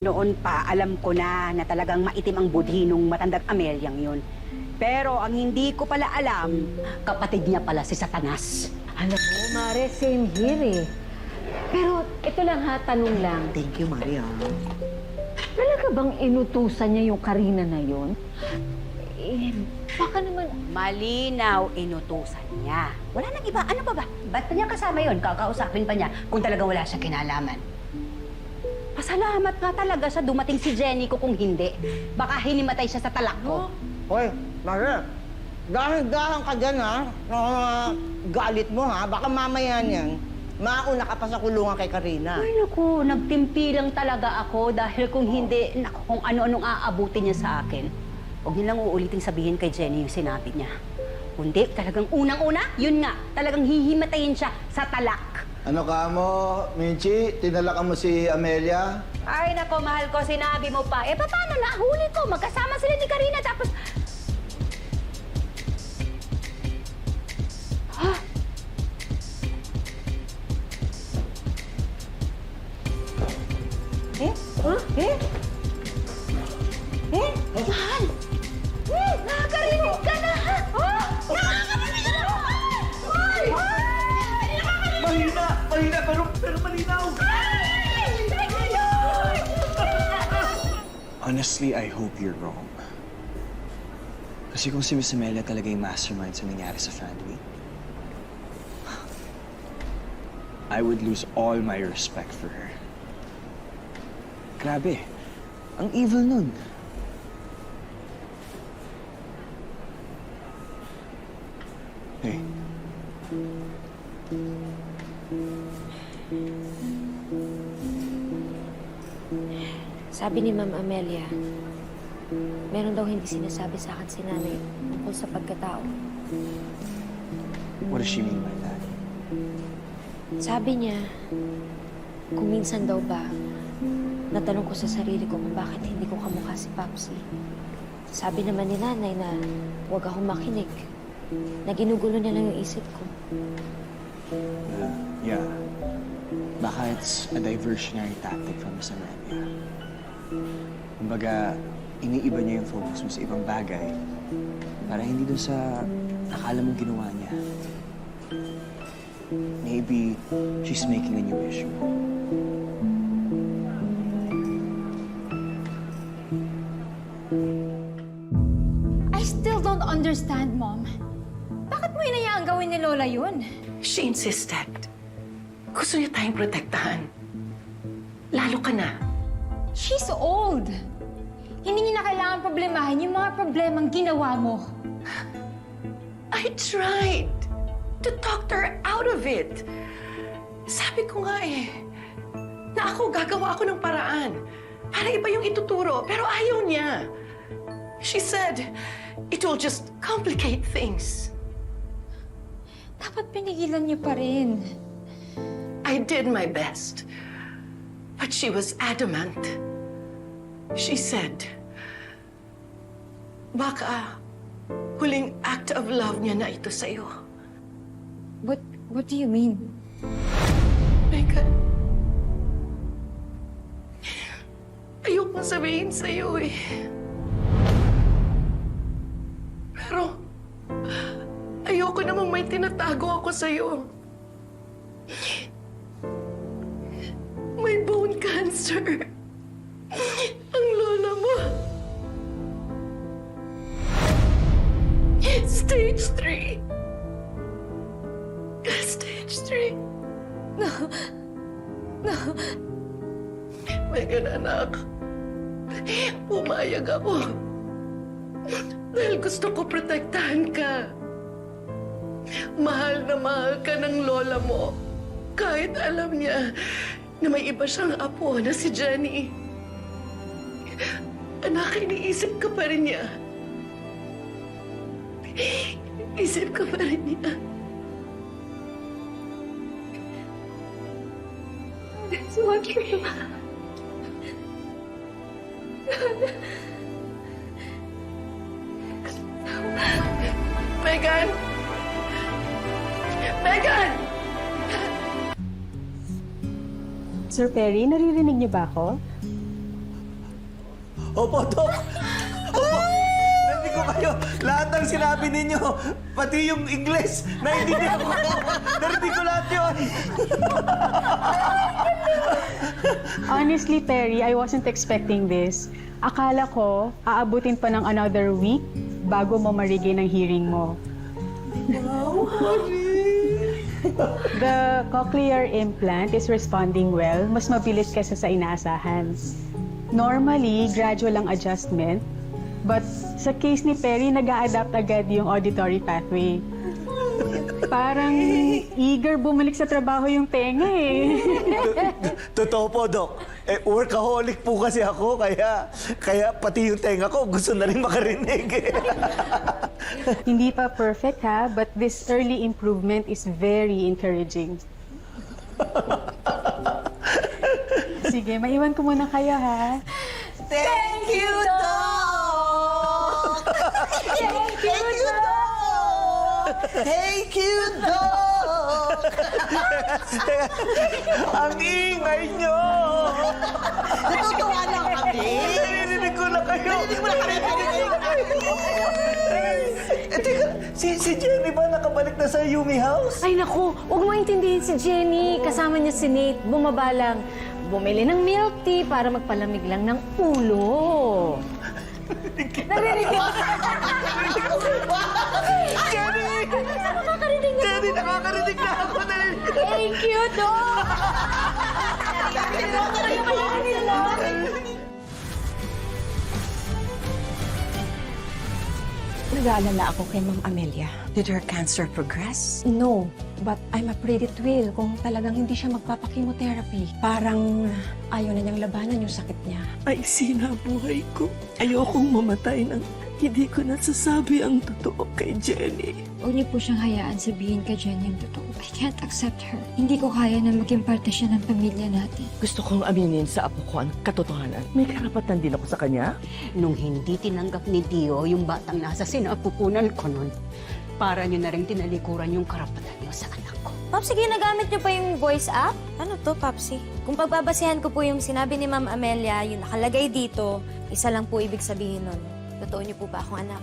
Noon pa, alam ko na talagang maitim ang budhi nung matandang Amelyang yun. Pero ang hindi ko pala alam, kapatid niya pala si Satanas. Alam mo, Mare, same here eh. Pero ito lang ha, tanong lang. Thank you, Maria. Talaga bang inutusan niya yung Karina na yun? Eh, baka naman... Malinaw inutusan niya. Wala nang iba. Ano pa ba? Ba't niya kasama yun? Kakausapin pa niya kung talaga wala siya kinalaman. Pasalamat nga talaga siya dumating si Jenny ko kung hindi. Baka hinimatay siya sa talak ko. Hoy, Maria. Dahan-dahan ka dyan, ha? Galit mo, ha? Baka mamaya niyan, mauna ka pa sa kulungan kay Karina. Ay, naku, nagtimpi lang talaga ako dahil kung hindi, naku, kung ano-anong aabutin niya sa akin. Huwag niyo lang uulitin sabihin kay Jenny yung sinabi niya. Kundi talagang unang-una, yun nga, talagang hihimatayin siya sa talak. Ano ka mo, Minchi? Tinalakan mo si Amelia? Ay, nako, mahal ko, sinabi mo pa. Eh, paano na? Huli ko, magkasama sila ni Karina, tapos... Ha? Eh? Huh? Eh? Eh? Mahal! Nakakarinig ka na! Oh! Nakakarinig ka na! Ay! Mahina, pero malinaw. Honestly, I hope you're wrong. Kasi kung si Miss Amelia talaga yung mastermind sa nangyari sa family, I would lose all my respect for her. Grabe, ang evil nun. Hey. Sabi ni Ma'am Amelia, meron daw hindi sinasabi sa akin si nanay tungkol sa pagkatao. What does she mean by that? Sabi niya, kung minsan daw ba, natanong ko sa sarili ko kung bakit hindi ko kamukha si Papsi. Sabi naman ni nanay na huwag akong makinig, na ginugulo niya lang yung isip ko. Yeah. Baka it's a diversionary tactic from Miss Amelia. Kumbaga, iniiba niya yung focus mo sa ibang bagay para hindi dun sa akala mong ginawa niya. Maybe she's making a new issue. I still don't understand, Mom. Bakit mo inayaang gawin ni Lola yun? She insisted. Gusto niya tayong protektahan. Lalo ka na. She's old. Hindi niya na kailangan problemahin yung mga problemang ginawa mo. I tried to talk her out of it. Sabi ko nga na gagawa ako ng paraan para iba yung ituturo, pero ayaw niya. She said, it will just complicate things. Dapat pinigilan niyo pa rin. I did my best, but she was adamant. She said, baka huling act of love niya na ito sa'yo. What do you mean? Megan, ayokong sabihin sa'yo eh. Pero, ayoko namang may tinatago ako sa'yo. May bone cancer. Ang lola mo. Stage 3. Stage 3. No. Megan, anak. Pumayag ako. Dahil gusto ko protektahan ka. Mahal na mahal ka ng lola mo. Kahit alam niya na may iba siyang apo na si Jenny. Anak, iniisip ka pa rin niya. Isip ka pa rin niya. That's not true. Megan! Megan! Sir Perry, naririnig niyo ba ako? Opo, Dok. Opo. Narinig ko kayo. Lahat ng sinabi ninyo, pati yung Ingles, naiintindihan ko. Narinig ko lahat yun. Honestly, Terry, I wasn't expecting this. Akala ko, aabutin pa ng another week bago mo marigay ng hearing mo. The cochlear implant is responding well. Mas mabilis kaysa sa inaasahan. Normally, gradual ang adjustment. But sa case ni Perry, nag-a-adapt agad yung auditory pathway. Parang eager bumalik sa trabaho yung tenga eh. Totoo po, Dok. Workaholic po kasi ako, kaya pati yung tenga ko gusto na rin makarinig. Hindi pa perfect ha, but this early improvement is very encouraging. Sige, maiwan ko muna kayo ha. Thank you, Doc! Thank you, Doc! Thank you, Doc! Ang ingay nyo! Natutuwa lang kami. Narinig ko na kayo. Narinig mo na kami. Teka, si Jenny ba nakabalik na sa Yumi House? Ay naku, huwag mo intindihin si Jenny. Kasama niya si Nate. Bumaba lang. Bumili ng milk tea para magpalamig lang ng ulo. Narinig mo? Jenny! Jenny, nakakarinig na ako. Thank you, Doc! Nag-aalala ako kay Ma'am Amelia. Did her cancer progress? No, but I'm afraid it will kung talagang hindi siya magpapakimotherapy. Parang ayaw na niyang labanan yung sakit niya. Ay, sinabuhay ko. Ayokong mamatay nang hindi ko nasasabi ang totoo kay Jenny. Huwag niyo po siyang hayaan sabihin kay Jenny ang totoo. I can't accept her. Hindi ko kaya na maging parte siya ng pamilya natin. Gusto kong aminin sa apo ko ang katotohanan. May karapatan din ako sa kanya. Nung hindi tinanggap ni Dio yung batang nasa sinapupunan ko nun, para niyo na rin tinalikuran yung karapatan niyo sa anak ko. Popsi, ginagamit niyo pa yung voice app? Ano to, Popsi? Kung pagbabasehan ko po yung sinabi ni Ma'am Amelia, yung nakalagay dito, isa lang po ibig sabihin nun. Totoo niyo po ba akong anak?